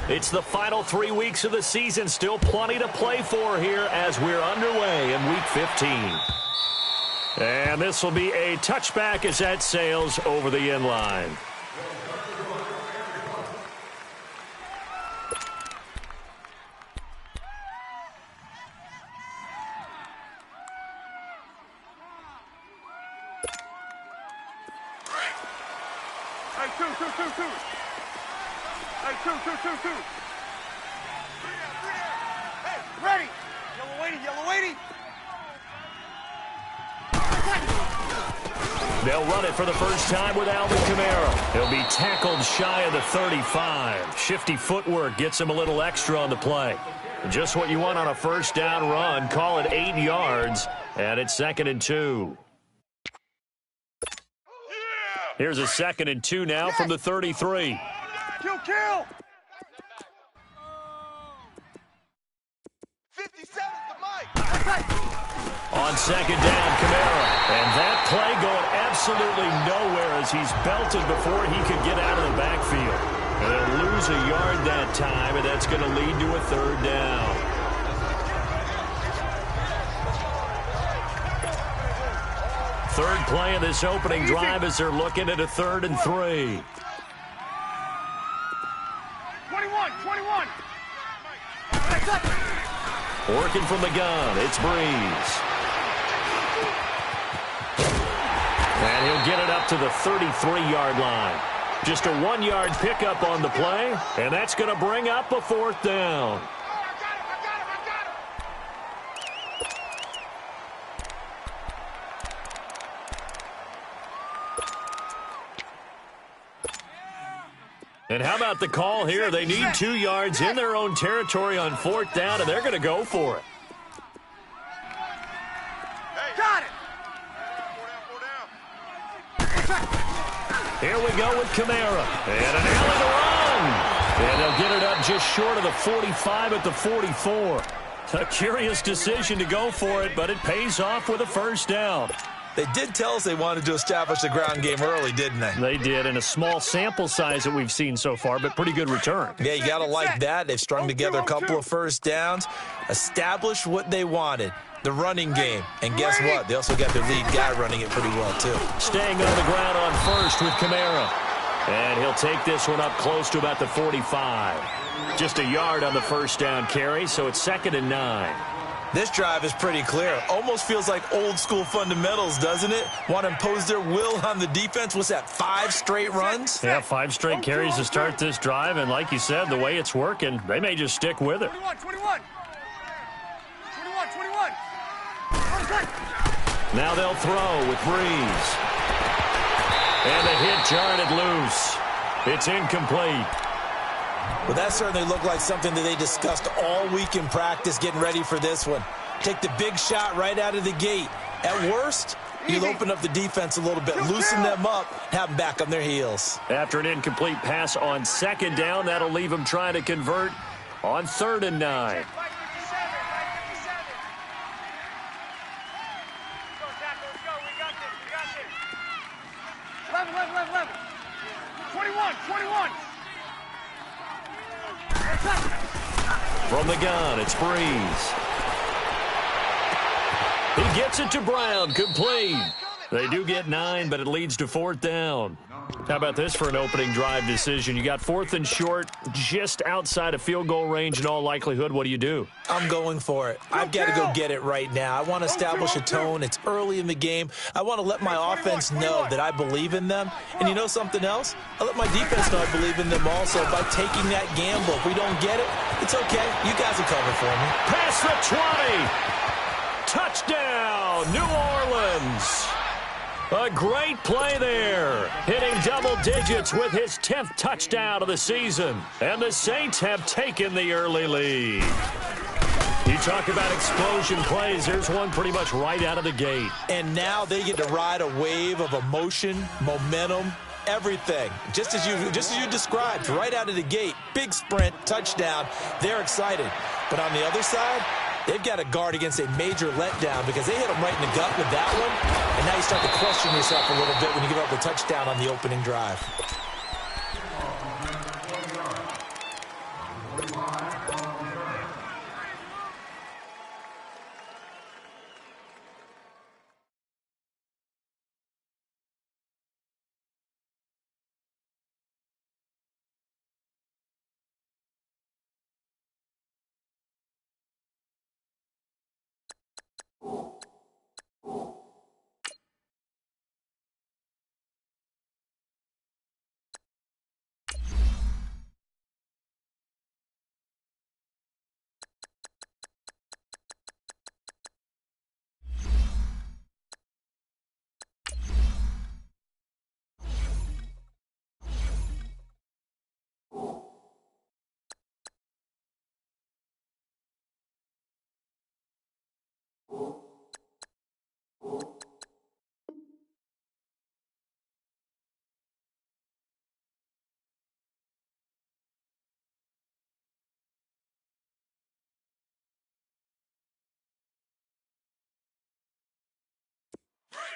It's the final 3 weeks of the season. Still plenty to play for here as we're underway in Week 15. And this will be a touchback as that sails over the end line. Ready! Yellow waiting, yellow waiting! They'll run it for the first time with Alvin Kamara. He'll be tackled shy of the 35. Shifty footwork gets him a little extra on the play. Just what you want on a first down run. Call it 8 yards, and it's 2nd and 2. Here's a 2nd and 2 now from the 33. Kill! 57's the mic! On 2nd down, Kamara. And that play going absolutely nowhere as he's belted before he could get out of the backfield. And they'll lose a yard that time, and that's going to lead to a 3rd down. Third play of this opening drive as they're looking at a 3rd and 3. 21! Working from the gun, it's Breeze. And he'll get it up to the 33-yard line. Just a 1-yard pickup on the play, and that's going to bring up a 4th down. And how about the call here? They need 2 yards in their own territory on 4th down, and they're going to go for it. Got it! Here we go with Kamara. And an alley to run. And they'll get it up just short of the 45 at the 44. A curious decision to go for it, but it pays off with a 1st down. They did tell us they wanted to establish the ground game early, didn't they? They did, in a small sample size that we've seen so far, but pretty good return. Yeah, you got to like that. They've strung together a couple of 1st downs, established what they wanted, the running game. And guess what? They also got their lead guy running it pretty well, too. Staying on the ground on 1st with Kamara. And he'll take this one up close to about the 45. Just a yard on the 1st down carry, so it's 2nd and 9. This drive is pretty clear. Almost feels like old school fundamentals, doesn't it? Want to impose their will on the defense. What's that, 5 straight runs? Yeah, 5 straight carries to start this drive. And like you said, the way it's working, they may just stick with it. 21! Now they'll throw with Breeze. And the hit jarred it loose. It's incomplete. Well, that certainly looked like something that they discussed all week in practice getting ready for this one. Take the big shot right out of the gate. At worst, you'll open up the defense a little bit, loosen them up, have them back on their heels. After an incomplete pass on 2nd down, that'll leave them trying to convert on 3rd and 9. From the gun, it's Breeze. He gets it to Brown, complete. They do get 9, but it leads to 4th down. How about this for an opening drive decision? You got 4th and short, just outside of field goal range in all likelihood. What do you do? I'm going for it. I've got to go get it right now. I want to establish a tone. It's early in the game. I want to let my offense know that I believe in them. And you know something else? I let my defense know I believe in them also by taking that gamble. If we don't get it, it's okay. You guys will cover for me. Past the 20. Touchdown, New Orleans. A great play there, hitting double digits with his 10th touchdown of the season. And the Saints have taken the early lead. You talk about explosion plays. There's one pretty much right out of the gate. And now they get to ride a wave of emotion, momentum, everything. Just as you described, right out of the gate. Big sprint, touchdown. They're excited. But on the other side, they've got to guard against a major letdown because they hit them right in the gut with that one. And now you start to question yourself a little bit when you give up the touchdown on the opening drive.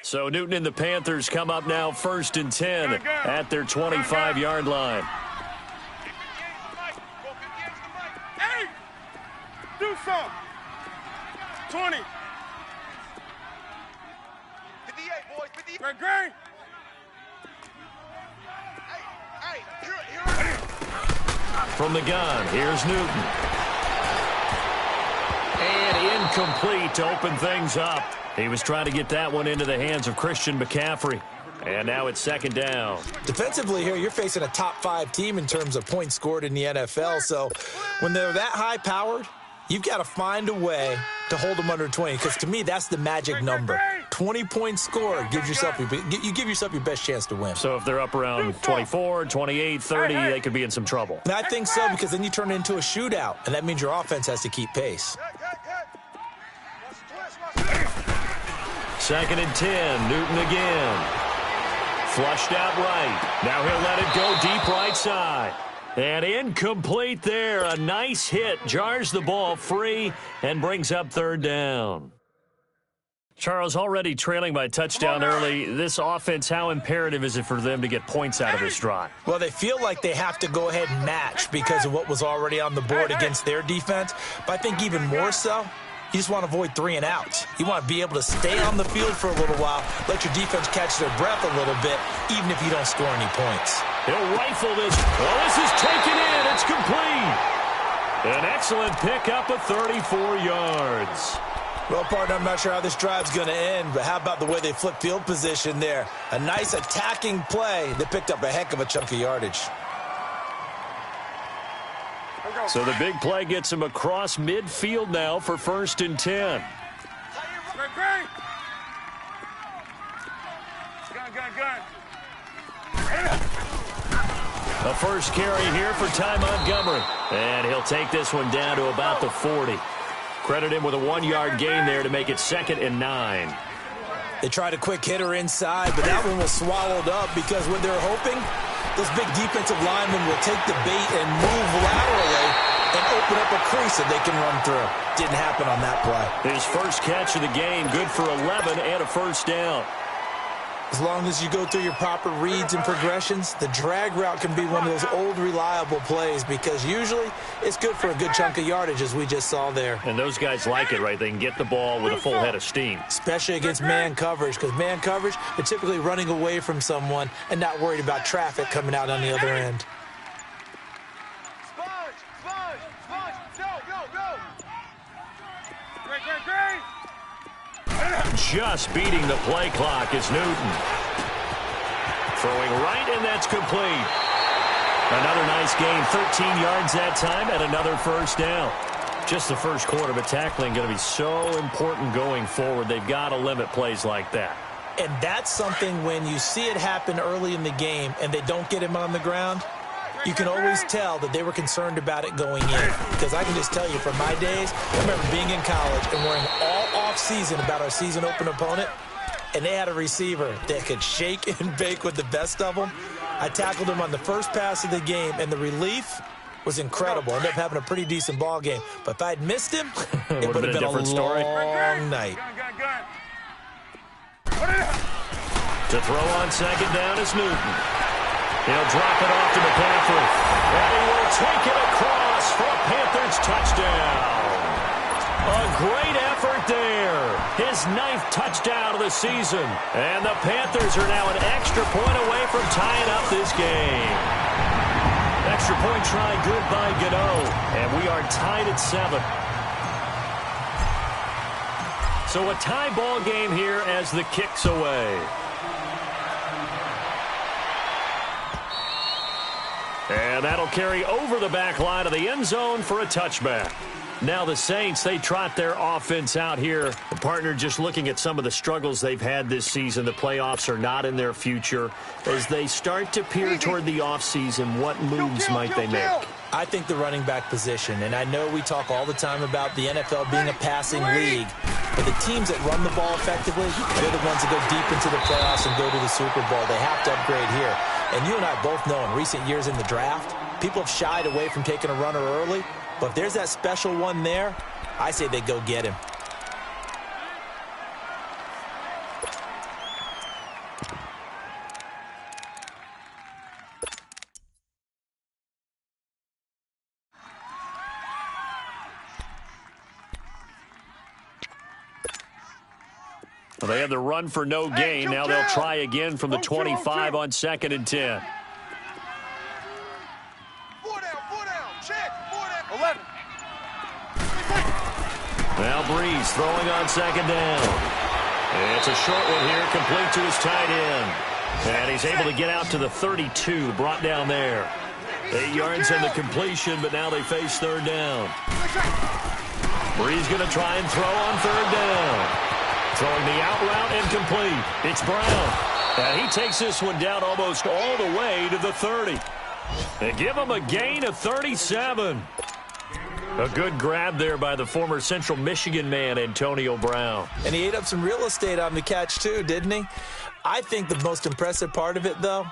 So Newton and the Panthers come up now 1st and 10 at their 25-yard line. Hey! Do something! 20. 58, boys. 58. Great. Hey, here. From the gun, here's Newton. And incomplete to open things up. He was trying to get that one into the hands of Christian McCaffrey. And now it's 2nd down. Defensively here, you're facing a top-5 team in terms of points scored in the NFL. So when they're that high-powered, you've got to find a way to hold them under 20. Because to me, that's the magic number. 20 points scored gives yourself you give yourself your best chance to win. So if they're up around 24, 28, 30, they could be in some trouble. And I think so, because then you turn it into a shootout, and that means your offense has to keep pace. 2nd and 10, Newton again. Flushed out right. Now he'll let it go deep right side. And incomplete there. A nice hit. Jars the ball free and brings up 3rd down. Charles, already trailing by a touchdown early. This offense, how imperative is it for them to get points out of this drive? Well, they feel like they have to go ahead and match because of what was already on the board against their defense. But I think even more so, you just want to avoid 3 and outs. You want to be able to stay on the field for a little while, let your defense catch their breath a little bit, even if you don't score any points. He'll rifle this. Oh, this is taken in. It's complete. An excellent pickup of 34 yards. Well, partner, I'm not sure how this drive's going to end, but how about the way they flip field position there? A nice attacking play. They picked up a heck of a chunk of yardage. So the big play gets him across midfield now for 1st and 10. A first carry here for Ty Montgomery. And he'll take this one down to about the 40. Credit him with a 1-yard gain there to make it 2nd and 9. They tried a quick hitter inside, but that one was swallowed up because what they're hoping, those big defensive linemen will take the bait and move laterally and open up a crease that they can run through. Didn't happen on that play. His first catch of the game, good for 11 and a 1st down. As long as you go through your proper reads and progressions, the drag route can be one of those old reliable plays because usually it's good for a good chunk of yardage, as we just saw there. And those guys like it, right? They can get the ball with a full head of steam. Especially against man coverage, because man coverage, they're typically running away from someone and not worried about traffic coming out on the other end. Just beating the play clock is Newton. Throwing right, and that's complete. Another nice gain, 13 yards that time, and another 1st down. Just the first quarter, but tackling going to be so important going forward. They've got to limit plays like that. And that's something when you see it happen early in the game and they don't get him on the ground, you can always tell that they were concerned about it going in. Because I can just tell you from my days, I remember being in college and worrying all off-season about our season open opponent, and they had a receiver that could shake and bake with the best of them. I tackled him on the first pass of the game, and the relief was incredible. I ended up having a pretty decent ball game. But if I'd missed him, it would have been a long night. To throw on 2nd down is Newton. He'll drop it off to McCaffrey. And he will take it across for a Panthers touchdown. A great effort there. His 9th touchdown of the season. And the Panthers are now an extra point away from tying up this game. Extra point try good by Gano. And we are tied at 7. So a tie ball game here as the kick's away. And that'll carry over the back line of the end zone for a touchback. Now the Saints, they trot their offense out here. The partner just looking at some of the struggles they've had this season. The playoffs are not in their future. As they start to peer toward the offseason, what moves might they make? I think the running back position, and I know we talk all the time about the NFL being a passing league, but the teams that run the ball effectively, they're the ones that go deep into the playoffs and go to the Super Bowl. They have to upgrade here. And you and I both know in recent years in the draft, people have shied away from taking a runner early, but if there's that special one there, I say they go get him. Well, they had the run for no gain. Now they'll try again from the 25 on 2nd and 10. 4 down, check, 4 down. 11. Now Breeze throwing on 2nd down. It's a short one here, complete to his tight end. And he's able to get out to the 32, brought down there. 8 yards in the completion, but now they face 3rd down. Breeze going to try and throw on 3rd down. Throwing the out route incomplete. It's Brown. And he takes this one down almost all the way to the 30. They give him a gain of 37. A good grab there by the former Central Michigan man, Antonio Brown. And he ate up some real estate on the catch, too, didn't he? I think the most impressive part of it, though,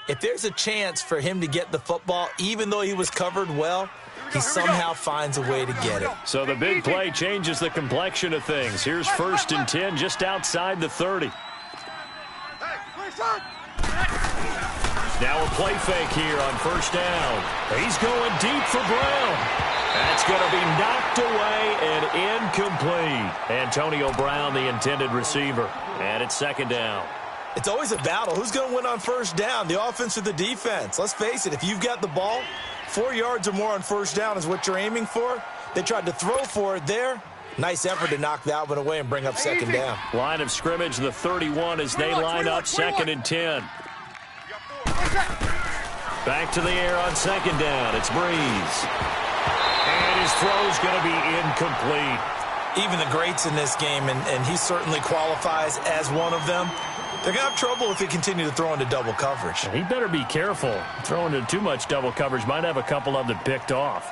if there's a chance for him to get the football, even though he was covered well, he somehow finds a way to get it. So the big play changes the complexion of things. Here's 1st and 10 just outside the 30. Now a play fake here on 1st down. He's going deep for Brown. That's going to be knocked away and incomplete. Antonio Brown, the intended receiver. And it's 2nd down. It's always a battle. Who's going to win on 1st down, the offense or the defense? Let's face it, if you've got the ball, 4 yards or more on 1st down is what you're aiming for. They tried to throw for it there. Nice effort to knock that one away and bring up 2nd down. Line of scrimmage, the 31 as they line up 2nd and 10. Back to the air on 2nd down. It's Breeze. And his throw's going to be incomplete. Even the greats in this game, and he certainly qualifies as one of them, they're going to have trouble if they continue to throw into double coverage. He better be careful. Throwing into too much double coverage might have a couple of them picked off.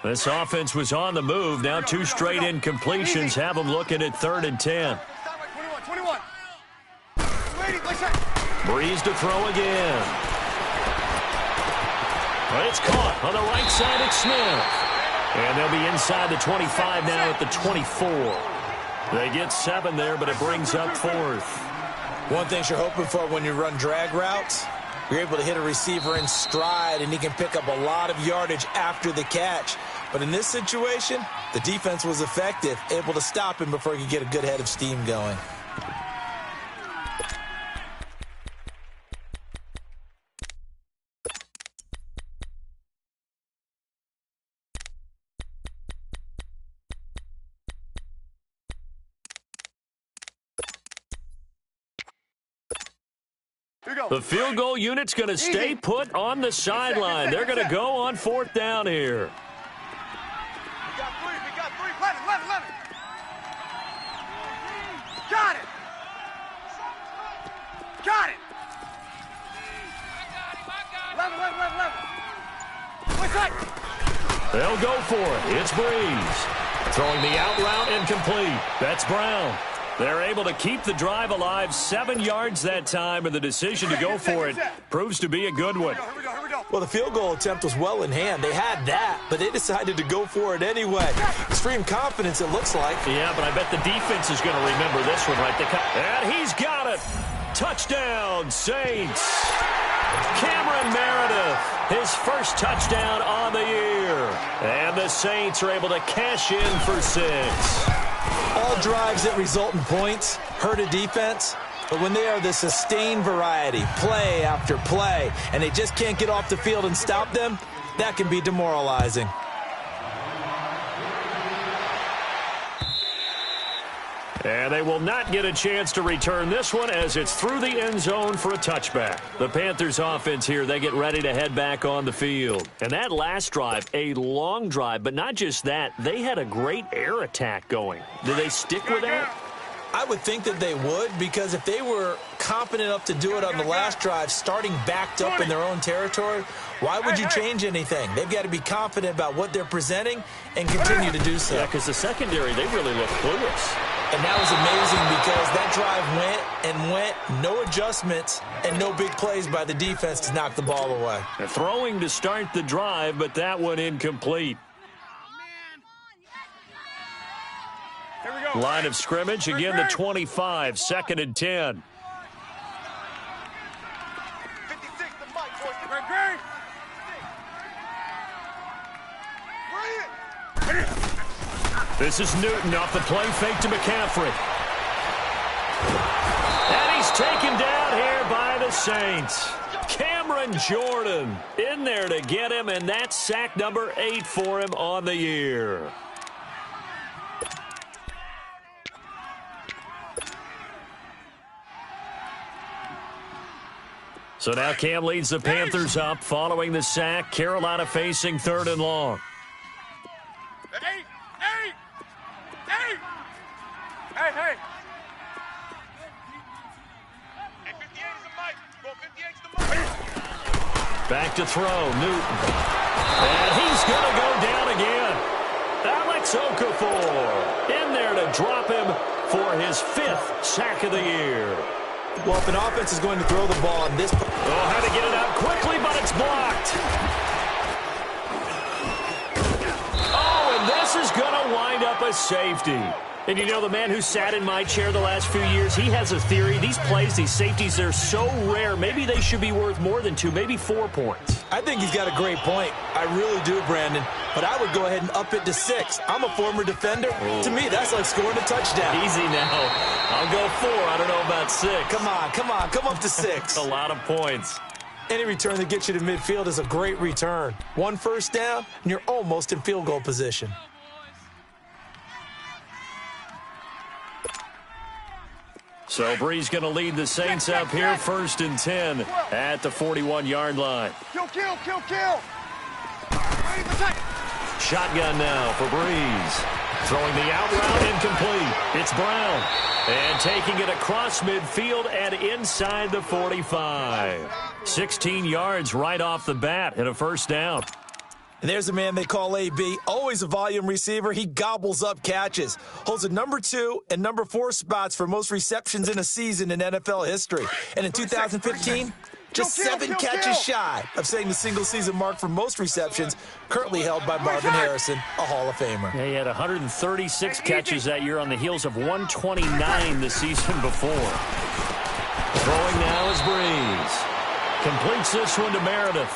This offense was on the move. Now 2 straight incompletions have them looking at 3rd and 10. 21. Breeze to throw again. But it's caught on the right side at Smith. And they'll be inside the 25 now at the 24. They get 7 there, but it brings up 4th. One thing you're hoping for when you run drag routes, you're able to hit a receiver in stride, and he can pick up a lot of yardage after the catch. But in this situation, the defense was effective, able to stop him before he could get a good head of steam going. The field goal unit's going to stay put on the sideline. They're going to go on 4th down here. We got 3. 11. Got it. Got it. 11. What's that? They'll go for it. It's Breeze. Throwing the out route incomplete. That's Brown. They're able to keep the drive alive. 7 yards that time, and the decision to go for it proves to be a good one. Here we go. Well, the field goal attempt was well in hand. They had that, but they decided to go for it anyway. Extreme confidence, it looks like. Yeah, but I bet the defense is going to remember this one, right? And he's got it. Touchdown, Saints. Cameron Meredith, his first touchdown on the year. And the Saints are able to cash in for 6. All drives that result in points hurt a defense, but when they are the sustained variety, play after play, and they just can't get off the field and stop them, that can be demoralizing. And they will not get a chance to return this one as it's through the end zone for a touchback. The Panthers offense here, they get ready to head back on the field. And that last drive, a long drive, but not just that, they had a great air attack going. Do they stick with that? I would think that they would, because if they were confident enough to do it on the last drive, starting backed up in their own territory, why would you change anything? They've got to be confident about what they're presenting and continue to do so. Yeah, because the secondary, they really look clueless. And that was amazing because that drive went, no adjustments, and no big plays by the defense to knock the ball away. They're throwing to start the drive, but that one incomplete. Here we go. Line of scrimmage, again the 25, 2nd and 10. 56, the mic, boys. Green. Bring it. This is Newton off the play fake to McCaffrey. And he's taken down here by the Saints. Cameron Jordan in there to get him, and that's sack number 8 for him on the year. So now Cam leads the Panthers up following the sack. Carolina facing 3rd and long. Hey! Hey, 58 is the mic. Go 58's the mic. Back to throw, Newton. And he's going to go down again. Alex Okafor in there to drop him for his 5th sack of the year. Well, if an offense is going to throw the ball on this... Oh, had to get it out quickly, but it's blocked. Oh, and this is going to wind up a safety. And you know, the man who sat in my chair the last few years, he has a theory. These plays, these safeties, they're so rare. Maybe they should be worth more than 2, maybe 4 points. I think he's got a great point. I really do, Brandon. But I would go ahead and up it to 6. I'm a former defender. Oh. To me, that's like scoring a touchdown. Easy now. I'll go 4. I don't know about 6. Come on. Come up to 6. A lot of points. Any return that gets you to midfield is a great return. 1 first down, and you're almost in field goal position. So Bree's going to lead the Saints up here, 1st and 10 at the 41-yard line. Kill. Shotgun now for Breeze. Throwing the out route incomplete. It's Brown. And taking it across midfield and inside the 45. 16 yards right off the bat and a 1st down. And there's a man they call AB, always a volume receiver. He gobbles up catches. Holds the number 2 and number 4 spots for most receptions in a season in NFL history. And in 2015, just 7 catches shy of setting the single-season mark for most receptions, currently held by Marvin Harrison, a Hall of Famer. Yeah, he had 136 catches that year on the heels of 129 the season before. Throwing now is Breeze. Completes this one to Meredith.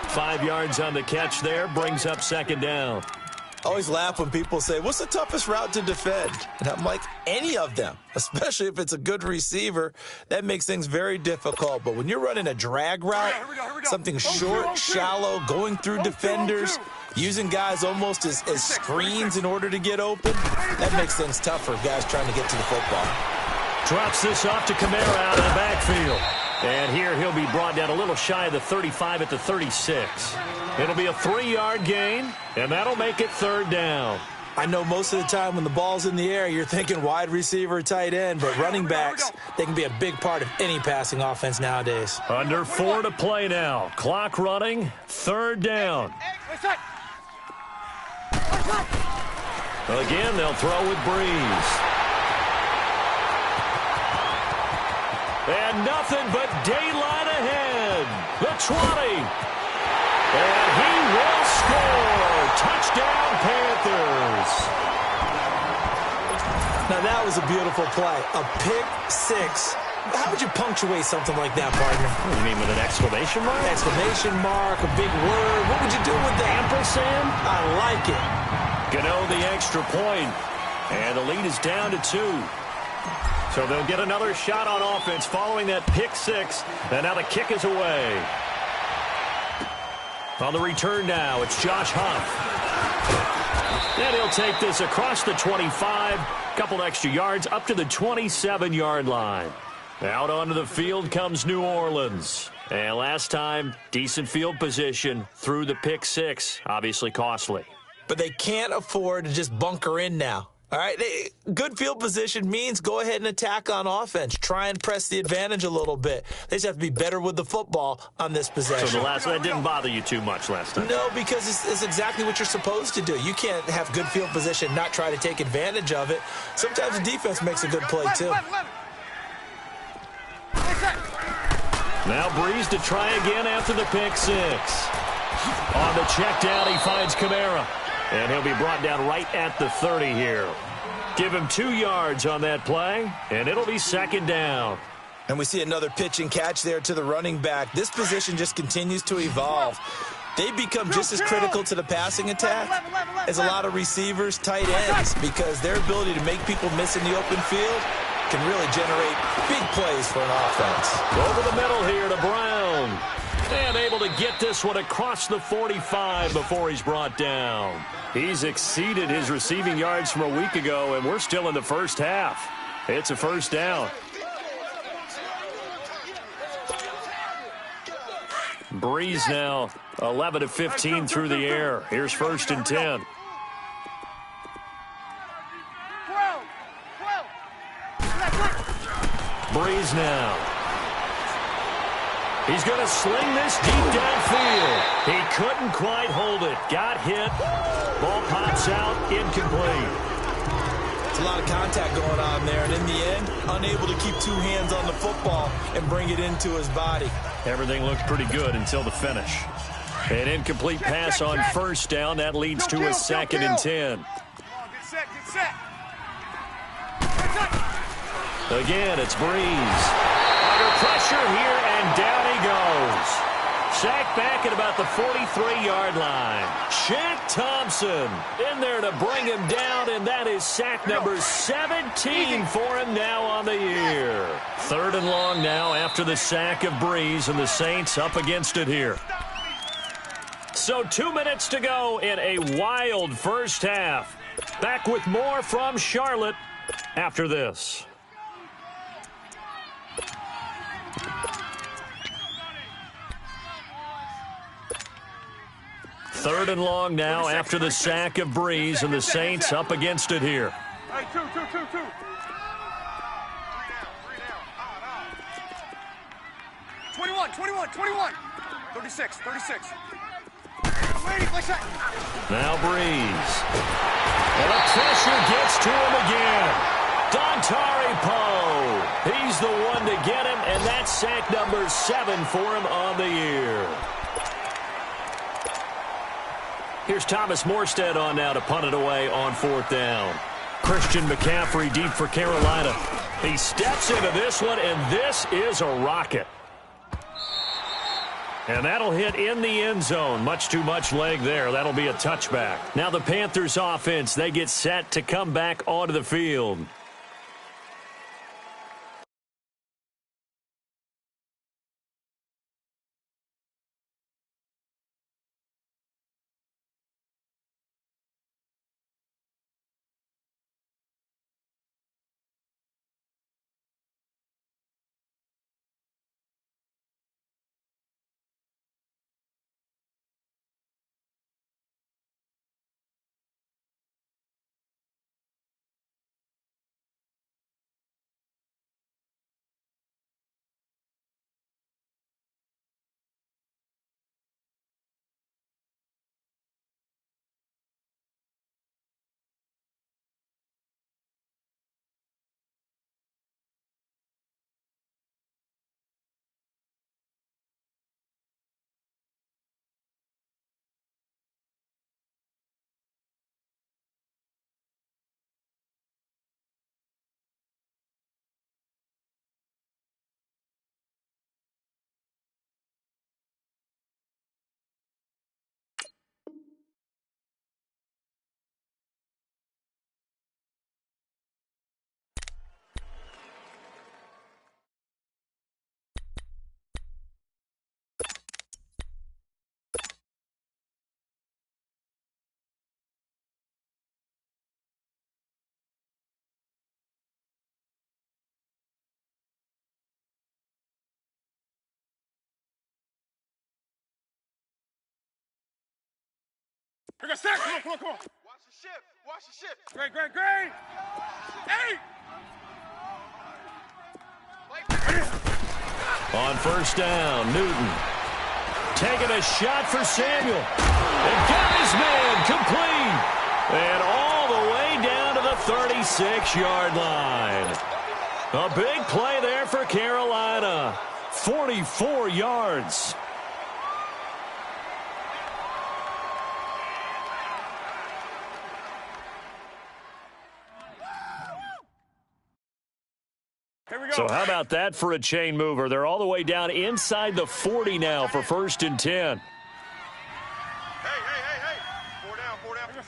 5 yards on the catch there, brings up 2nd down. I always laugh when people say, what's the toughest route to defend? And I'm like, any of them, especially if it's a good receiver. That makes things very difficult. But when you're running a drag route, something short, shallow, going through defenders, using guys almost as screens in order to get open, that makes things tough for guys trying to get to the football. Drops this off to Kamara out of the backfield. And here he'll be brought down a little shy of the 35 at the 36. It'll be a 3-yard gain, and that'll make it 3rd down. I know most of the time when the ball's in the air, you're thinking wide receiver, tight end, but running backs, they can be a big part of any passing offense nowadays. Under 4 to play now. Clock running, 3rd down. Again, they'll throw with Breeze. And nothing but daylight ahead. The 20. And he will score. Touchdown, Panthers. Now, that was a beautiful play. A pick 6. How would you punctuate something like that, partner? What do you mean, with an exclamation mark? Exclamation mark, a big word. What would you do with that? Ampersand? I like it. Gano the extra point. And the lead is down to 2. So they'll get another shot on offense following that pick 6. And now the kick is away. On the return now, it's Josh Huff. And he'll take this across the 25. Couple extra yards up to the 27-yard line. Out onto the field comes New Orleans. And last time, decent field position through the pick 6. Obviously costly. But they can't afford to just bunker in now. All right, good field position means go ahead and attack on offense. Try and press the advantage a little bit. They just have to be better with the football on this possession. So the last one didn't bother you too much last time? No, because it's exactly what you're supposed to do. You can't have good field position, not try to take advantage of it. Sometimes the defense makes a good play, too. Now Breeze to try again after the pick 6. On the check down, he finds Kamara. And he'll be brought down right at the 30 here. Give him 2 yards on that play, and it'll be 2nd down. And we see another pitch and catch there to the running back. This position just continues to evolve. They become just as critical to the passing attack as a lot of receivers, tight ends, because their ability to make people miss in the open field can really generate big plays for an offense. Over the middle here to Brown. And able to get this one across the 45 before he's brought down. He's exceeded his receiving yards from a week ago, and we're still in the first half. It's a first down. Breeze now 11 of 15 through the air. Here's 1st and 10. Breeze now. He's going to sling this deep downfield. He couldn't quite hold it. Got hit. Ball pops out. Incomplete. It's a lot of contact going on there, and in the end, unable to keep two hands on the football and bring it into his body. Everything looked pretty good until the finish. An incomplete pass on 1st down. That leads to a 2nd and 10. Get set. Again, it's Breeze. Under pressure here, and down he goes. Sacked back at about the 43-yard line. Shaq Thompson in there to bring him down, and that is sack number 17 for him now on the year. 3rd and long now after the sack of Breeze, and the Saints up against it here. So 2 minutes to go in a wild first half. Back with more from Charlotte after this. 3rd and long now after the sack of Breeze, and the Saints up against it here. Hey, two. 3 down. 21. 36. Now Breeze. And the pressure gets to him again. Dontari Poe. He's the one to get him, and that's sack number 7 for him on the year. Here's Thomas Morstead on now to punt it away on 4th down. Christian McCaffrey deep for Carolina. He steps into this one, and this is a rocket. And that'll hit in the end zone. Much too much leg there. That'll be a touchback. Now the Panthers offense, they get set to come back onto the field. I got sack. Come on. Watch the ship. Great. Hey! On 1st down, Newton taking a shot for Samuel. And got his man complete. And all the way down to the 36-yard line. A big play there for Carolina. 44 yards. So how about that for a chain mover? They're all the way down inside the 40 now for 1st and 10.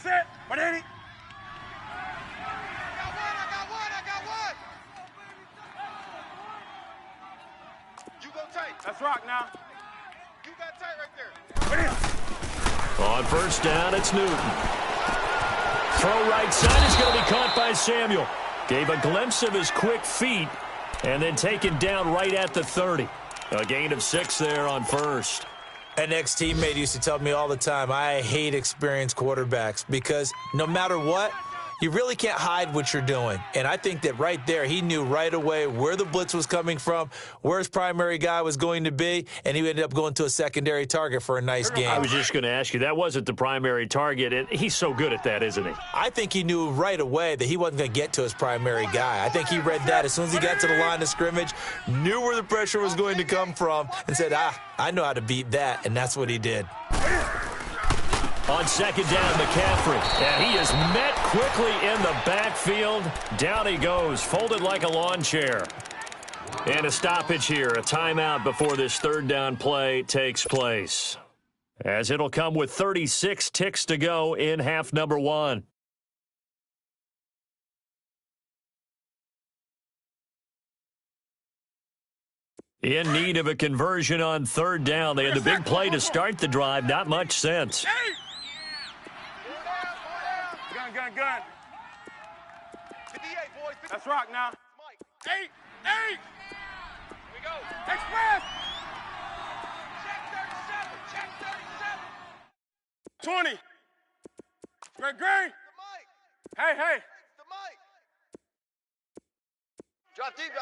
set. What ain't it? I got one. You go tight. Let's rock now. You got tight right there. On first down, it's Newton. Throw right side is going to be caught by Samuel. Gave a glimpse of his quick feet and then taken down right at the 30. A gain of 6 there on first. An ex-teammate used to tell me all the time, I hate experienced quarterbacks because no matter what, you really can't hide what you're doing. And I think that right there, he knew right away where the blitz was coming from, where his primary guy was going to be, and he ended up going to a secondary target for a nice game. I was just going to ask you, that wasn't the primary target, and he's so good at that, isn't he? I think he knew right away that he wasn't going to get to his primary guy. I think he read that as soon as he got to the line of scrimmage, knew where the pressure was going to come from, and said, I know how to beat that, and that's what he did. On second down, McCaffrey. And he is met quickly in the backfield. Down he goes, folded like a lawn chair. And a stoppage here, a timeout before this third down play takes place. As it'll come with 36 ticks to go in half number 1. In need of a conversion on third down. They had the big play to start the drive. Not much sense. Gun. 58, boys. Let's rock now. 8. Here we go. Express. Check 37. 20. Great. Hey. The mic. Drop deep.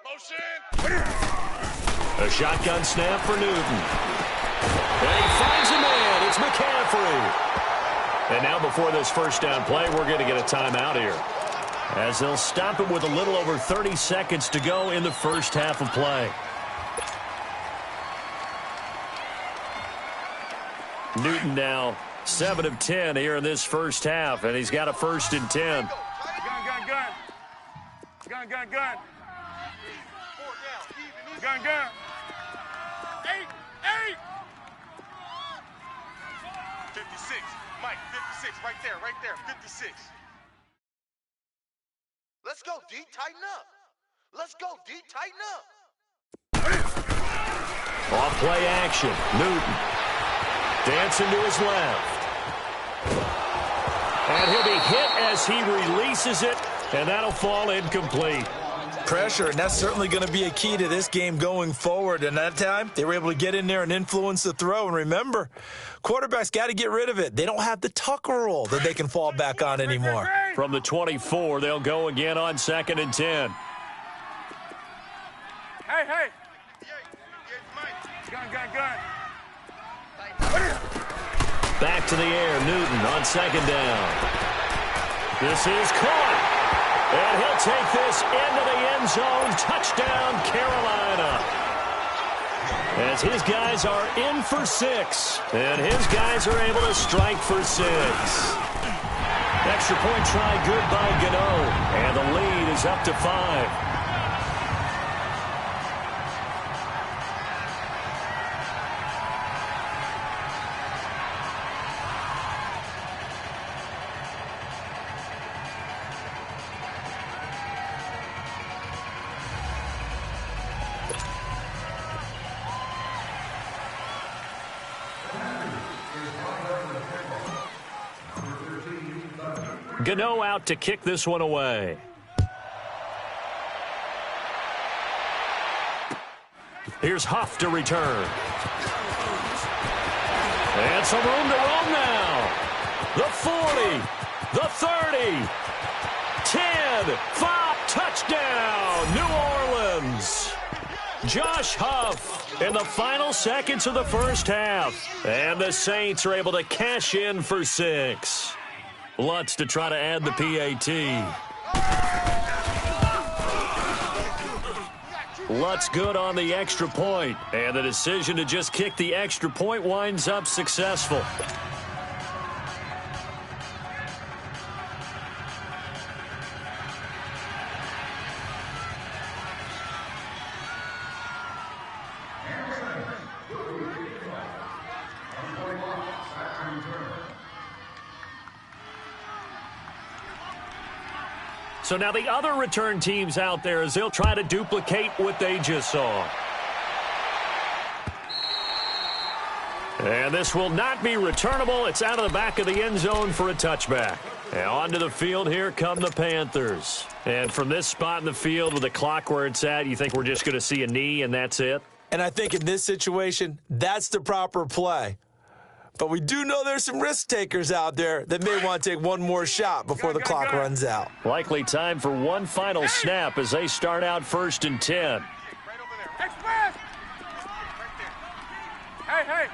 Motion. A shotgun snap for Newton. And he finds a man. It's McCaffrey. And now before this first down play, we're going to get a timeout here, as they'll stop it with a little over 30 seconds to go in the first half of play. Newton now 7 of 10 here in this first half, and he's got a 1st and 10. Gun. 8. 56. Mike, 56, right there, 56. Let's go, D, tighten up. Off play action, Newton. Dancing to his left. And he'll be hit as he releases it, and that'll fall incomplete. Pressure, and that's certainly going to be a key to this game going forward. And that time, they were able to get in there and influence the throw. And remember, quarterbacks got to get rid of it. They don't have the tuck roll that they can fall back on anymore. From the 24, they'll go again on 2nd and 10. Hey. Gun. Back to the air, Newton on 2nd down. This is caught. And he'll take this into the end zone. Touchdown, Carolina. As his guys are in for 6. And his guys are able to strike for 6. Extra point try good by Gano. And the lead is up to 5. Gano out to kick this one away. Here's Huff to return. And some room to roam now. The 40, the 30, 10, 5, touchdown, New Orleans. Josh Huff in the final seconds of the first half. And the Saints are able to cash in for 6. Lutz to try to add the PAT. Lutz good on the extra point, and the decision to just kick the extra point winds up successful. So now the other return teams out there as they'll try to duplicate what they just saw. And this will not be returnable. It's out of the back of the end zone for a touchback. And onto the field, here come the Panthers. And from this spot in the field with the clock where it's at, you think we're just going to see a knee and that's it? And I think in this situation, that's the proper play. But we do know there's some risk takers out there that may want to take one more shot before the clock runs out. Likely time for one final snap as they start out 1st and 10. Right over there. Express! Right there. Hey.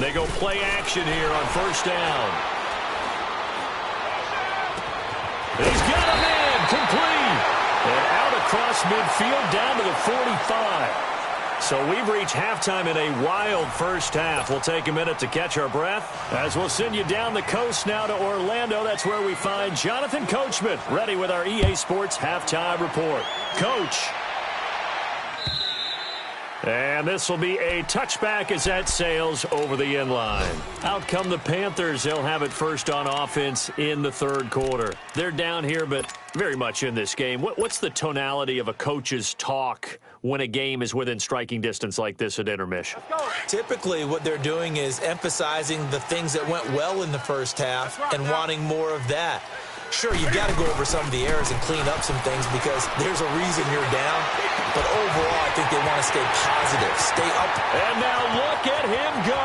They go play action here on 1st down. He's got a man complete. And out across midfield down to the 45. So we've reached halftime in a wild first half. We'll take a minute to catch our breath as we'll send you down the coast now to Orlando. That's where we find Jonathan Coachman ready with our EA Sports halftime report. Coach. And this will be a touchback as that sails over the end line. Out come the Panthers. They'll have it first on offense in the 3rd quarter. They're down here, but very much in this game. What's the tonality of a coach's talk when a game is within striking distance like this at intermission? Typically, what they're doing is emphasizing the things that went well in the first half and wanting more of that. Sure, you've got to go over some of the errors and clean up some things because there's a reason you're down. But overall, I think they want to stay positive, stay up. And now look at him go.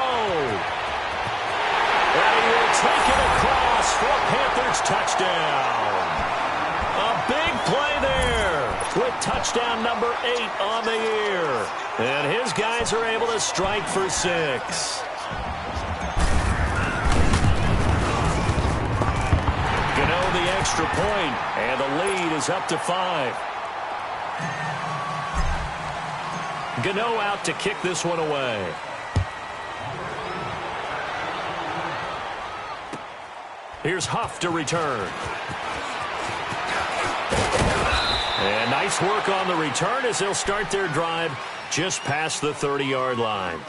And he will take it across for a Panthers touchdown. A big play there with touchdown number 8 on the year. And his guys are able to strike for 6. The extra point, and the lead is up to 5. Gano out to kick this one away. Here's Huff to return. And nice work on the return as they'll start their drive just past the 30-yard line.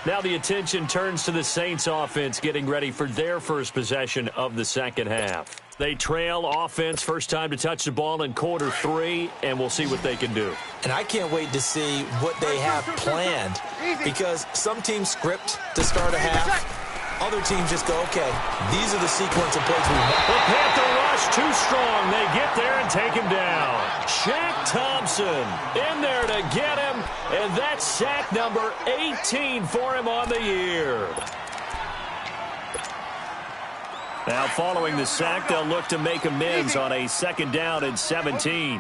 Now the attention turns to the Saints offense getting ready for their first possession of the second half. They trail offense, first time to touch the ball in quarter 3, and we'll see what they can do. And I can't wait to see what they have planned because some teams script to start a half. Other teams just go, okay, these are the sequence of plays we want. The Panther rush too strong. They get there and take him down. Shaq Thompson in there to get him, and that's sack number 18 for him on the year. Now following the sack, they'll look to make amends on a 2nd down and 17.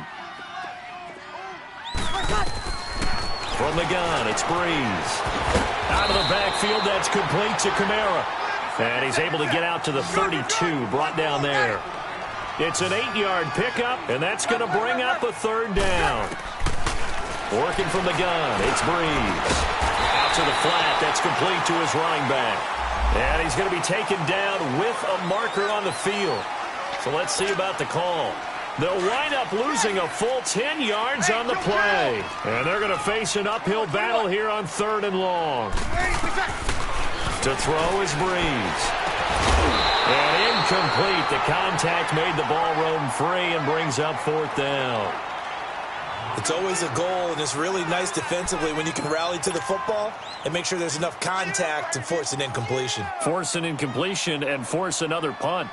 From the gun, it's Breeze. Out of the backfield, that's complete to Kamara. And he's able to get out to the 32, brought down there. It's an 8-yard pickup, and that's going to bring up a 3rd down. Working from the gun, it's Breeze. Out to the flat, that's complete to his running back. And he's going to be taken down with a marker on the field. So let's see about the call. They'll wind up losing a full 10 yards on the play. And they're going to face an uphill battle here on 3rd and long. To throw is Breeze. And incomplete. The contact made the ball roam free and brings up 4th down. It's always a goal, and it's really nice defensively when you can rally to the football and make sure there's enough contact to force an incompletion. Force an incompletion and force another punt.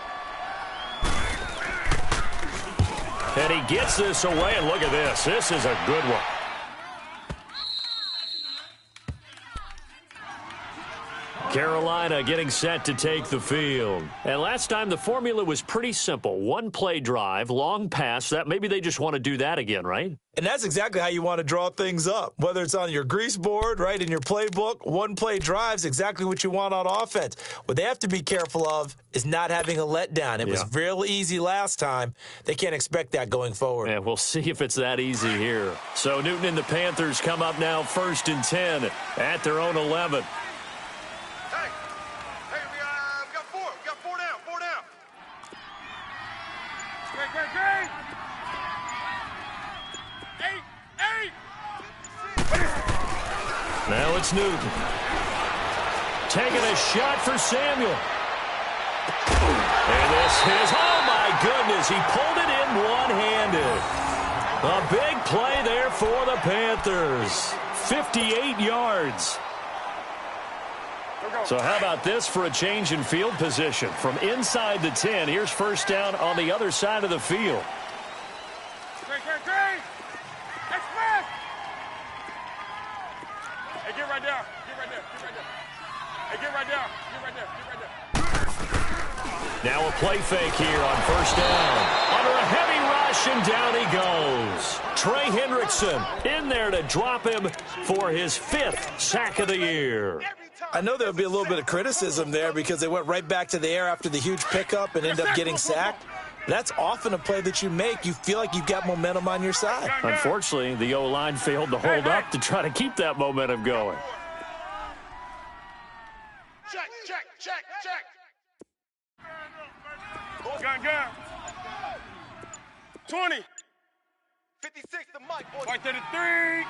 And he gets this away, and look at this. This is a good one. Carolina getting set to take the field. And last time the formula was pretty simple. 1-play drive, long pass. That maybe they just want to do that again, right? And that's exactly how you want to draw things up. Whether it's on your grease board, right, in your playbook, 1-play drive is exactly what you want on offense. What they have to be careful of is not having a letdown. It was real easy last time. They can't expect that going forward. Yeah, we'll see if it's that easy here. So Newton and the Panthers come up now 1st and 10 at their own 11. Now it's Newton. Taking a shot for Samuel. This is, oh my goodness, he pulled it in one-handed. A big play there for the Panthers. 58 yards. So how about this for a change in field position? From inside the 10, here's first down on the other side of the field. Green. Express. Hey, get right there. Hey, get right there. Now a play fake here on first down. Under a heavy rush, and down he goes. Trey Hendrickson in there to drop him for his 5th sack of the year. I know there'll be a little bit of criticism there because they went right back to the air after the huge pickup and end up getting sacked. That's often a play that you make. You feel like you've got momentum on your side. Unfortunately, the O-line failed to hold up to try to keep that momentum going. Check. Gun. 20. 56 the mic, boy. Right to the 3.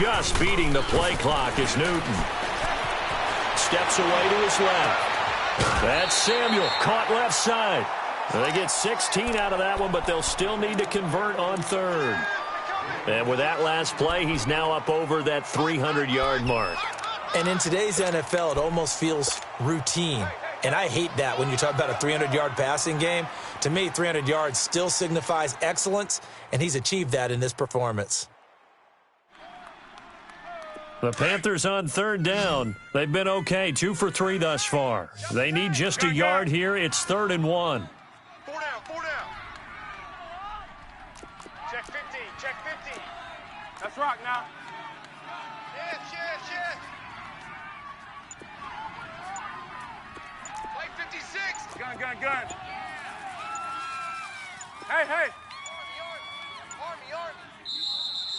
Just beating the play clock is Newton. Steps away to his left. That's Samuel, caught left side. They get 16 out of that one, but they'll still need to convert on third. And with that last play, he's now up over that 300-yard mark. And in today's NFL, it almost feels routine. And I hate that when you talk about a 300-yard passing game. To me, 300 yards still signifies excellence, and he's achieved that in this performance. The Panthers on third down. They've been okay, 2 for 3 thus far. They need just a yard here. It's 3rd and 1. 4 down. Check 50. Let's rock now. Yes. Play 56. Gun. Hey. Army.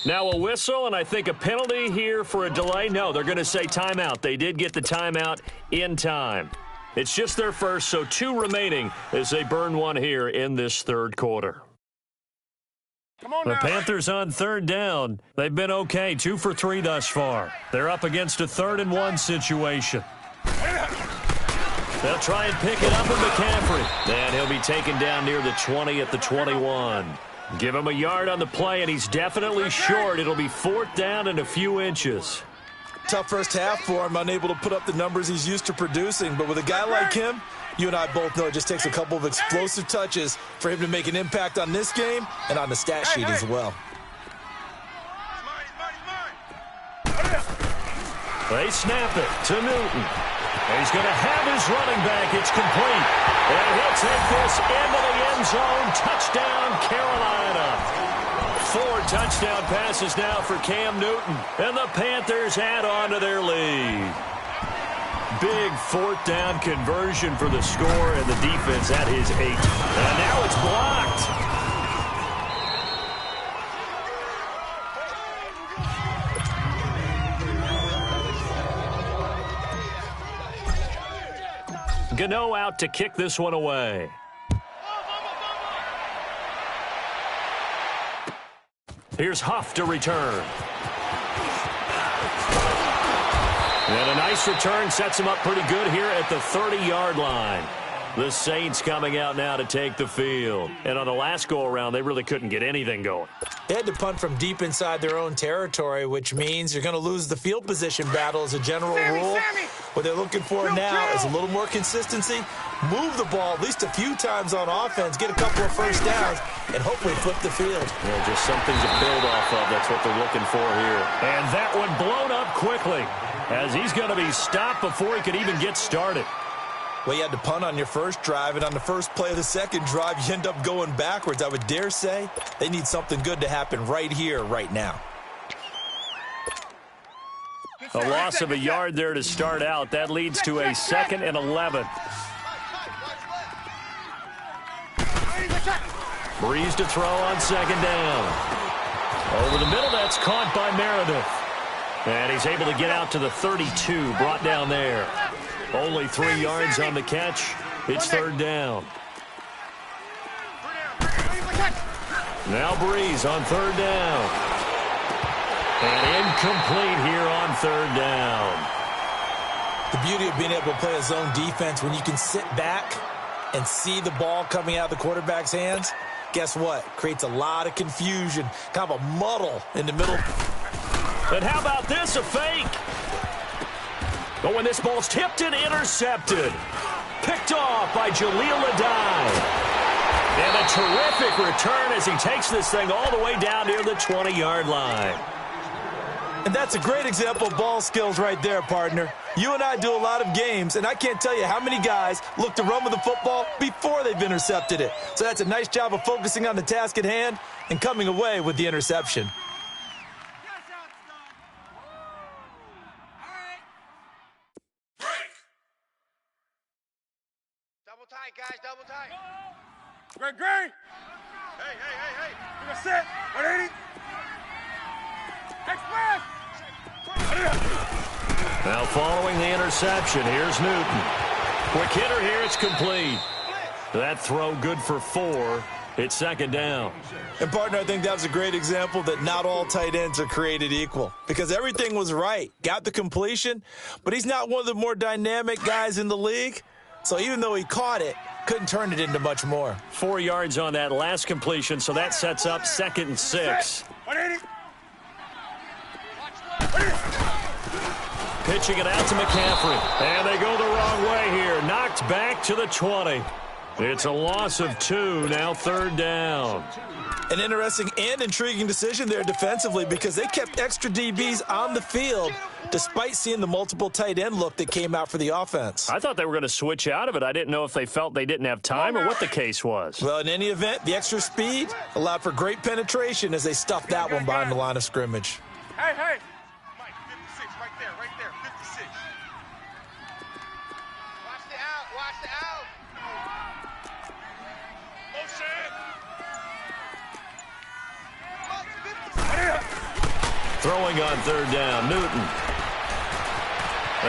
Now a whistle, and I think a penalty here for a delay. No, they're going to say timeout. They did get the timeout in time. It's just their first, so 2 remaining as they burn one here in this third quarter. The Panthers on third down. They've been okay, 2 for 3 thus far. They're up against a 3rd and 1 situation. They'll try and pick it up with McCaffrey. And he'll be taken down near the 20 at the 21. Give him a yard on the play, and he's definitely short. It'll be 4th down and a few inches. Tough first half for him, unable to put up the numbers he's used to producing. But with a guy like him, you and I both know it just takes a couple of explosive touches for him to make an impact on this game and on the stat sheet as well. They snap it to Newton. He's going to have his running back. It's complete. And he'll take this into the end zone. Touchdown, Carolina. 4 touchdown passes now for Cam Newton. And the Panthers add on to their lead. Big 4th down conversion for the score, and the defense at his 8. And now it's blocked. Gano out to kick this one away. Here's Huff to return. And a nice return sets him up pretty good here at the 30-yard line. The Saints coming out now to take the field. And on the last go-around, they really couldn't get anything going. They had to punt from deep inside their own territory, which means you're going to lose the field position battle as a general rule. What they're looking for now is a little more consistency, move the ball at least a few times on offense, get a couple of first downs, and hopefully flip the field. Yeah, just something to build off of. That's what they're looking for here. And that one blown up quickly as he's going to be stopped before he could even get started. Well, you had to punt on your first drive, and on the first play of the second drive, you end up going backwards. I would dare say they need something good to happen right here, right now. A loss of a yard there to start out. That leads to a 2nd and 11. Breeze to throw on 2nd down. Over the middle, that's caught by Meredith. And he's able to get out to the 32, brought down there. Only 3 yards on the catch. It's 3rd down. Now Breeze on 3rd down. And incomplete here on 3rd down. The beauty of being able to play a zone defense when you can sit back and see the ball coming out of the quarterback's hands, guess what? Creates a lot of confusion, kind of a muddle in the middle. And how about this, a fake? But when this ball's tipped and intercepted, picked off by Jaleel Adai. And a terrific return as he takes this thing all the way down near the 20-yard line. And that's a great example of ball skills right there, partner. You and I do a lot of games, and I can't tell you how many guys look to run with the football before they've intercepted it. So that's a nice job of focusing on the task at hand and coming away with the interception. Double tight, guys, double tight. Great. Hey. You're going to sit. 180. Express. Now following the interception, here's Newton. Quick hitter here, it's complete. That throw good for 4. It's second down. And, partner, I think that was a great example that not all tight ends are created equal because everything was right. Got the completion, but he's not one of the more dynamic guys in the league. So even though he caught it, couldn't turn it into much more. 4 yards on that last completion, so that sets up 2nd and 6. 180. Pitching it out to McCaffrey. And they go the wrong way here. Knocked back to the 20. It's a loss of 2, now 3rd down. An interesting and intriguing decision there defensively because they kept extra DBs on the field despite seeing the multiple tight end look that came out for the offense. I thought they were going to switch out of it. I didn't know if they felt they didn't have time or what the case was. Well, in any event, the extra speed allowed for great penetration as they stuffed that one behind the line of scrimmage. Hey. Mike, 56, right there, 56. Watch the out. Throwing on 3rd down, Newton.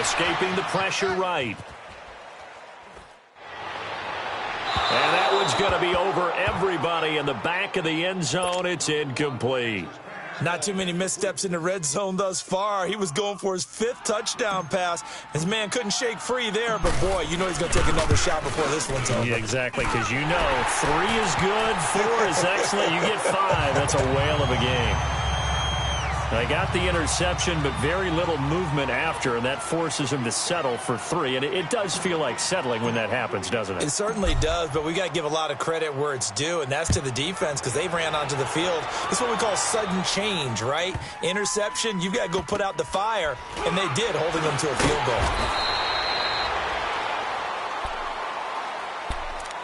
Escaping the pressure right. And that one's going to be over everybody in the back of the end zone. It's incomplete. Not too many missteps in the red zone thus far. He was going for his 5th touchdown pass. His man couldn't shake free there, but boy, you know he's going to take another shot before this one's over. Yeah, exactly, because you know 3 is good, 4 is excellent. You get 5. That's a whale of a game. They got the interception, but very little movement after, and that forces him to settle for 3. And it does feel like settling when that happens, doesn't it? It certainly does, but we got to give a lot of credit where it's due, and that's to the defense because they ran onto the field. This is what we call sudden change, right? Interception, you've got to go put out the fire, and they did, holding them to a field goal.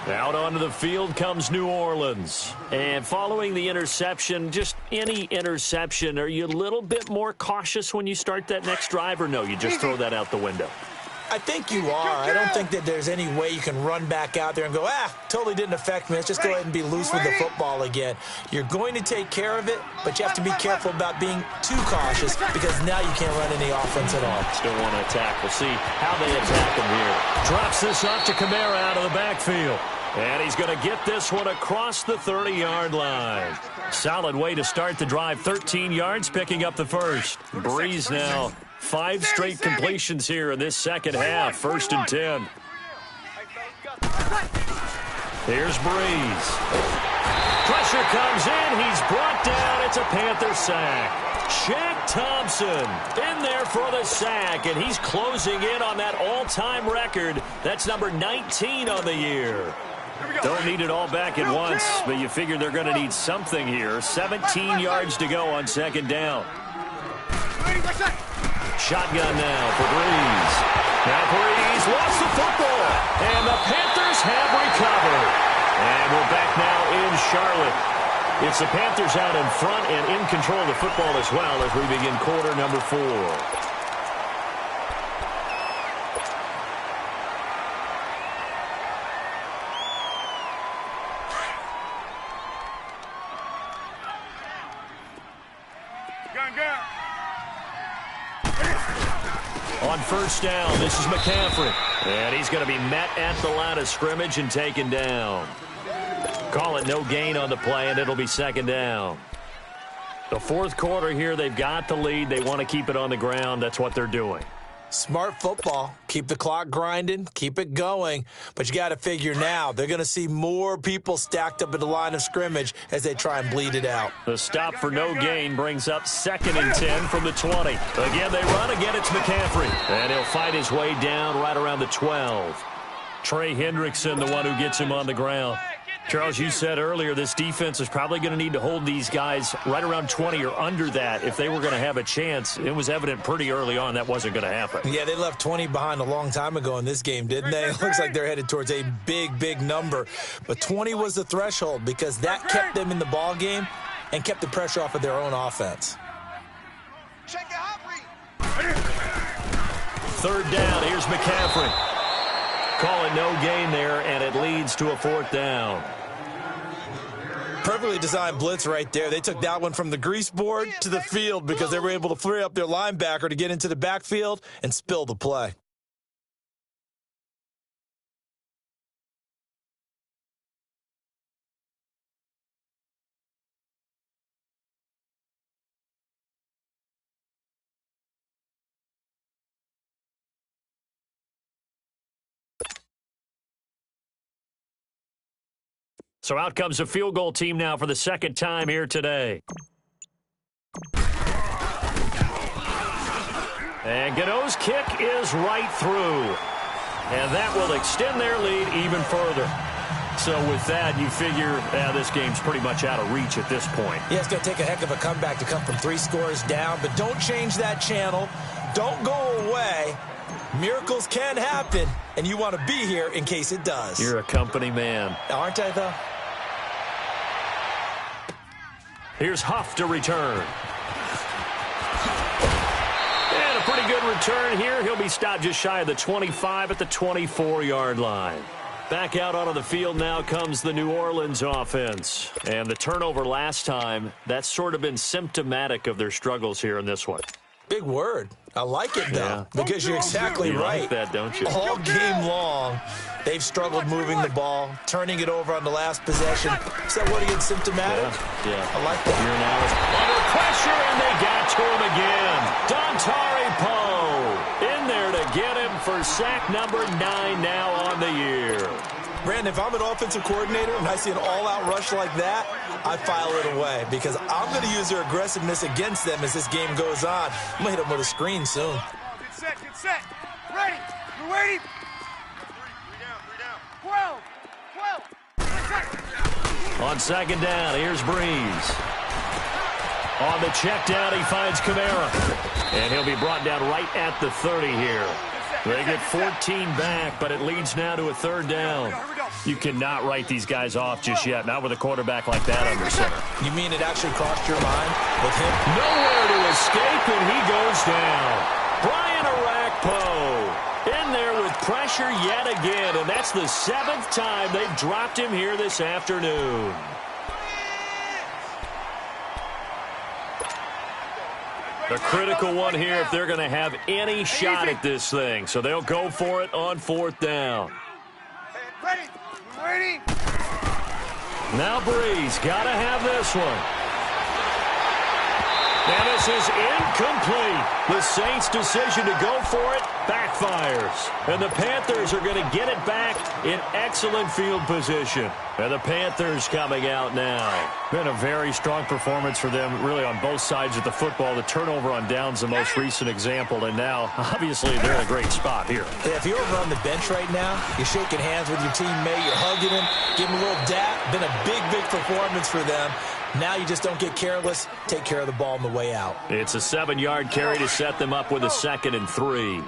Out onto the field comes New Orleans. And following the interception, just any interception, are you a little bit more cautious when you start that next drive, or no, you just throw that out the window? I think you are. I don't think that there's any way you can run back out there and go, totally didn't affect me. Let's just go ahead and be loose with the football again. You're going to take care of it, but you have to be careful about being too cautious because now you can't run any offense at all. Still want to attack. We'll see how they attack him here. Drops this off to Kamara out of the backfield. And he's going to get this one across the 30-yard line. Solid way to start the drive. 13 yards, picking up the first. Breeze now. 5 straight completions here in this second half. 1st and 10. Here's Breeze. Pressure comes in. He's brought down. It's a Panther sack. Shaq Thompson in there for the sack, and he's closing in on that all-time record. That's number 19 on the year. Don't need it all back at once, but you figure they're going to need something here. 17 yards to go on 2nd down. Shotgun now for Breeze. Now Breeze lost the football, and the Panthers have recovered. And we're back now in Charlotte. It's the Panthers out in front and in control of the football as well as we begin quarter number 4. On 1st down, this is McCaffrey. And he's going to be met at the line of scrimmage and taken down. Call it no gain on the play, and it'll be 2nd down. The 4th quarter here, they've got the lead. They want to keep it on the ground. That's what they're doing. Smart football. Keep the clock grinding. Keep it going. But you got to figure now they're going to see more people stacked up at the line of scrimmage as they try and bleed it out. The stop for no gain brings up 2nd and 10 from the 20. Again, they run. Again, it's McCaffrey. And he'll fight his way down right around the 12. Trey Hendrickson, the one who gets him on the ground. Charles, you said earlier this defense is probably going to need to hold these guys right around 20 or under that if they were going to have a chance. It was evident pretty early on that wasn't going to happen. Yeah, they left 20 behind a long time ago in this game, didn't they? It looks like they're headed towards a big, big number. But 20 was the threshold because that kept them in the ball game and kept the pressure off of their own offense. Check it out, 3rd down. Here's McCaffrey. Call it no gain there, and it leads to a 4th down. Perfectly designed blitz right there. They took that one from the grease board to the field because they were able to free up their linebacker to get into the backfield and spill the play. So out comes a field goal team now for the 2nd time here today. And Gano's kick is right through. And that will extend their lead even further. So with that, you figure this game's pretty much out of reach at this point. Yeah, it's going to take a heck of a comeback to come from 3 scores down. But don't change that channel. Don't go away. Miracles can happen, and you want to be here in case it does. You're a company man. Aren't I, though? Here's Huff to return. And a pretty good return here. He'll be stopped just shy of the 25 at the 24-yard line. Back out onto the field now comes the New Orleans offense. And the turnover last time, that's sort of been symptomatic of their struggles here in this one. Big word. I like it, though, because you're exactly you right. Like that, don't you? All game long, they've struggled moving the ball, turning it over on the last possession. Is that what against symptomatic? Yeah. I like that. Here now is under pressure, and they got to him again. Dontari Poe in there to get him for sack number 9 now on the year. Brandon, if I'm an offensive coordinator and I see an all-out rush like that, I file it away because I'm going to use their aggressiveness against them as this game goes on. I'm going to hit them with a screen soon. Get set. Ready. You ready? 3 down. 12. On 2nd down, here's Breeze. On the check down, he finds Kamara. And he'll be brought down right at the 30 here. They get 14 back, but it leads now to a 3rd down. You cannot write these guys off just yet, not with a quarterback like that under center. You mean it actually crossed your mind with him? Nowhere to escape, and he goes down. Brian Arakpo in there with pressure yet again, and that's the 7th time they've dropped him here this afternoon. A critical one here if they're going to have any shot at this thing. So they'll go for it on 4th down. Ready. Now Breeze got to have this one. And this is incomplete. The Saints' decision to go for it backfires. And the Panthers are going to get it back in excellent field position. And the Panthers coming out now. Been a very strong performance for them, really, on both sides of the football. The turnover on downs, the most recent example. And now, obviously, they're in a great spot here. Yeah, if you're over on the bench right now, you're shaking hands with your teammate, you're hugging him, giving him a little dap. Been a big, big performance for them. Now you just don't get careless. Take care of the ball on the way out. It's a 7-yard carry to set them up with a 2nd and 3.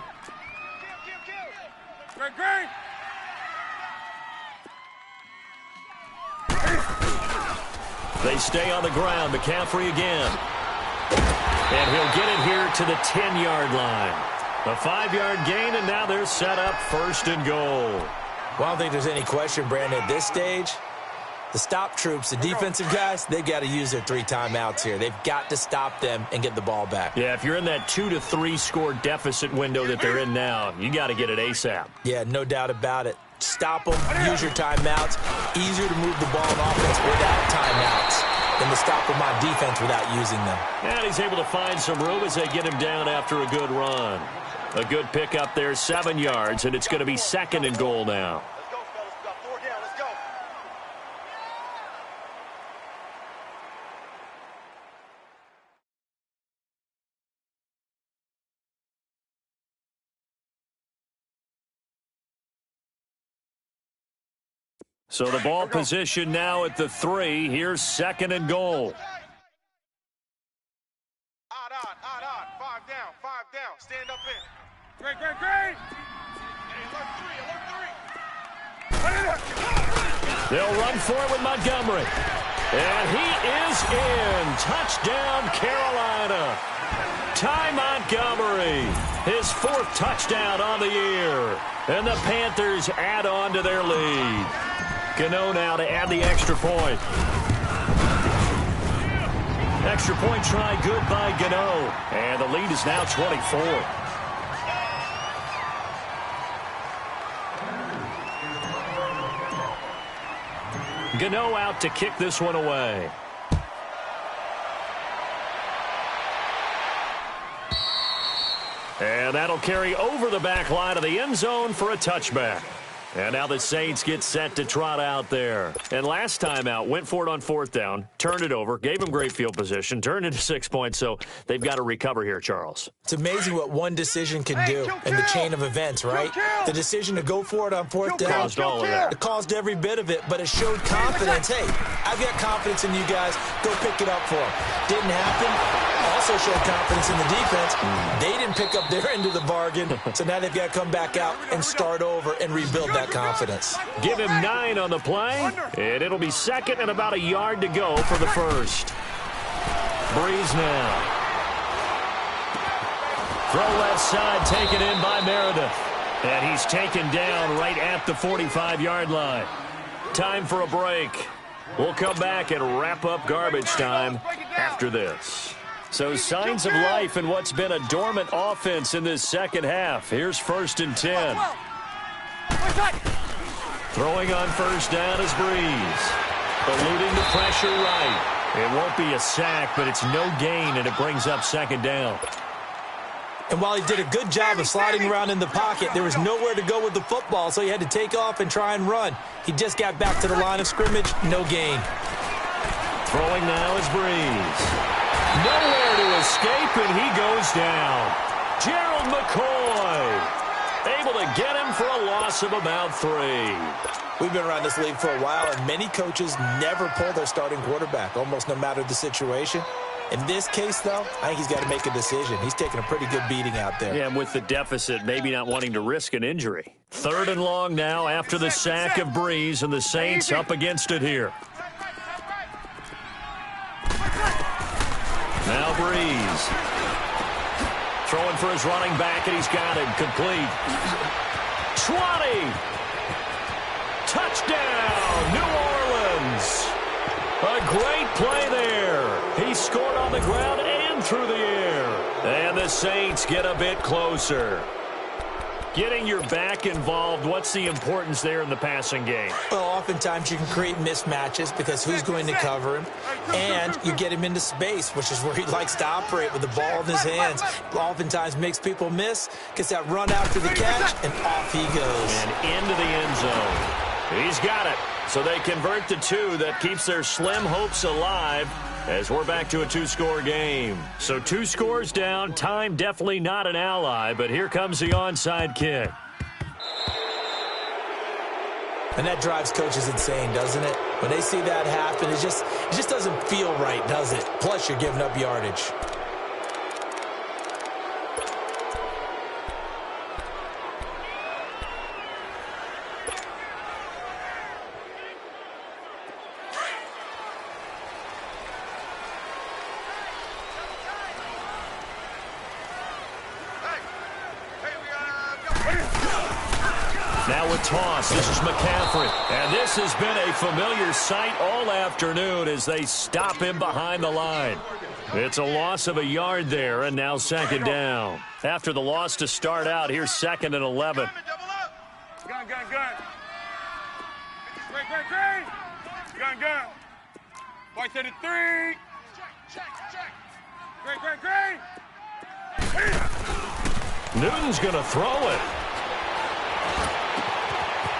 They stay on the ground. McCaffrey again. And he'll get it here to the 10-yard line. A 5-yard gain, and now they're set up 1st and goal. Well, I don't think there's any question, Brandon, at this stage. The stop troops, the defensive guys, they've got to use their 3 timeouts here. They've got to stop them and get the ball back. Yeah, if you're in that 2 to 3 score deficit window that they're in now, you got to get it ASAP. Yeah, no doubt about it. Stop them, use your timeouts. Easier to move the ball on offense without timeouts than to stop them on defense without using them. And he's able to find some room as they get him down after a good run. A good pickup there, 7 yards, and it's going to be 2nd and goal now. Let's go, fellas. We got 4 down. Let's go. So the ball position now at the 3. Here's 2nd and goal. Odd. 5 down. Stand up in. Great. Hey, alert 3. They'll run for it with Montgomery. And he is in. Touchdown, Carolina. Ty Montgomery, his 4th touchdown on the year. And the Panthers add on to their lead. Gano now to add the extra point. Extra point try good by Gano. And the lead is now 24. Gano out to kick this one away. And that'll carry over the back line of the end zone for a touchback. And now the Saints get set to trot out there. And last time out, went for it on 4th down, turned it over, gave them great field position, turned it to 6 points, so they've got to recover here, Charles. It's amazing what one decision can do in the chain of events, right? The decision to go for it on 4th down. Caused all of that. It caused every bit of it, but it showed confidence. Hey, I've got confidence in you guys. Go pick it up for them. Didn't happen. Also showed confidence in the defense. They didn't pick up their end of the bargain, so now they've got to come back out and start over and rebuild that confidence. Give him 9 on the play, and it'll be 2nd and about a yard to go for the 1st. Breeze now. Throw left side, taken in by Meredith. And he's taken down right at the 45-yard line. Time for a break. We'll come back and wrap up garbage time after this. So signs of life in what's been a dormant offense in this second half. Here's 1st and 10. Throwing on 1st down is Breeze. Eluding the pressure right. It won't be a sack, but it's no gain, and it brings up 2nd down. And while he did a good job of sliding around in the pocket, there was nowhere to go with the football, so he had to take off and try and run. He just got back to the line of scrimmage, no gain. Throwing now is Breeze. Nowhere to escape, and he goes down. Gerald McCoy able to get him for a loss of about 3. We've been around this league for a while, and many coaches never pull their starting quarterback, almost no matter the situation. In this case, though, I think he's got to make a decision. He's taking a pretty good beating out there. Yeah, and with the deficit, maybe not wanting to risk an injury. 3rd and long now after the sack of Breeze, and the Saints up against it here. Now Breeze. Throwing for his running back, and he's got it. Complete. 20. Touchdown, New Orleans. A great play there. He scored on the ground and through the air. And the Saints get a bit closer. Getting your back involved, what's the importance there in the passing game? Well, oftentimes you can create mismatches because who's going to cover him, and you get him into space, which is where he likes to operate with the ball in his hands. Oftentimes makes people miss, gets that run after the catch, and off he goes. And into the end zone. He's got it. So they convert to 2. That keeps their slim hopes alive as we're back to a 2-score game. So 2 scores down. Time definitely not an ally, but here comes the onside kick. And that drives coaches insane, doesn't it? When they see that happen, it just doesn't feel right, does it? Plus, you're giving up yardage. Now with toss, this is McCaffrey. And this has been a familiar sight all afternoon as they stop him behind the line. It's a loss of a yard there, and now 2nd down. After the loss to start out, here's 2nd and 11. Gun. Great. Gun. White to the 3. Check. Great. Newton's going to throw it.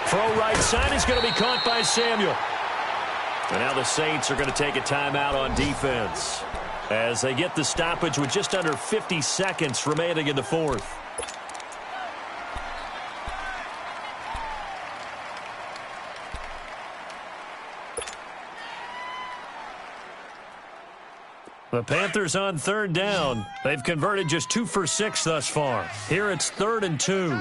Throw right side is going to be caught by Samuel. And now the Saints are going to take a timeout on defense as they get the stoppage with just under 50 seconds remaining in the fourth. The Panthers on third down. They've converted just 2 for 6 thus far. Here it's 3rd and 2.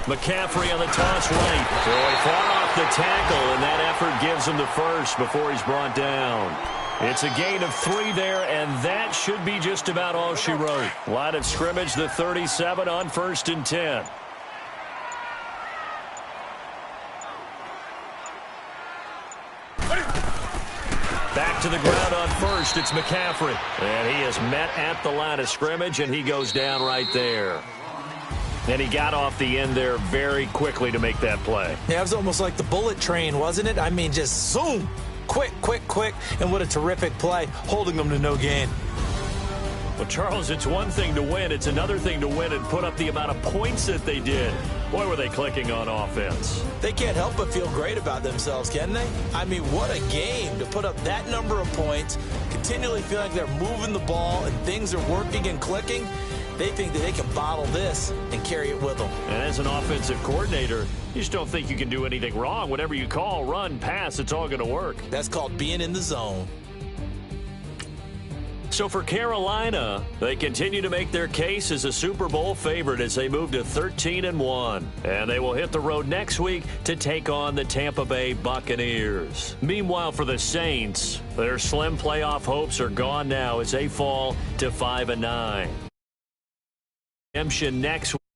McCaffrey on the toss right. So he fought off the tackle, and that effort gives him the first before he's brought down. It's a gain of 3 there, and that should be just about all she wrote. Line of scrimmage, the 37 on 1st and 10. Back to the ground on first, it's McCaffrey. And he is met at the line of scrimmage, and he goes down right there. And he got off the end there very quickly to make that play. Yeah, it was almost like the bullet train, wasn't it? I mean, just zoom. Quick, quick, quick. And what a terrific play, holding them to no gain. Well, Charles, it's one thing to win. It's another thing to win and put up the amount of points that they did. Boy, were they clicking on offense. They can't help but feel great about themselves, can they? I mean, what a game to put up that number of points, continually feel like they're moving the ball and things are working and clicking. They think that they can bottle this and carry it with them. And as an offensive coordinator, you just don't think you can do anything wrong. Whatever you call, run, pass, it's all going to work. That's called being in the zone. So for Carolina, they continue to make their case as a Super Bowl favorite as they move to 13-1. And they will hit the road next week to take on the Tampa Bay Buccaneers. Meanwhile, for the Saints, their slim playoff hopes are gone now as they fall to 5-9. Redemption next week.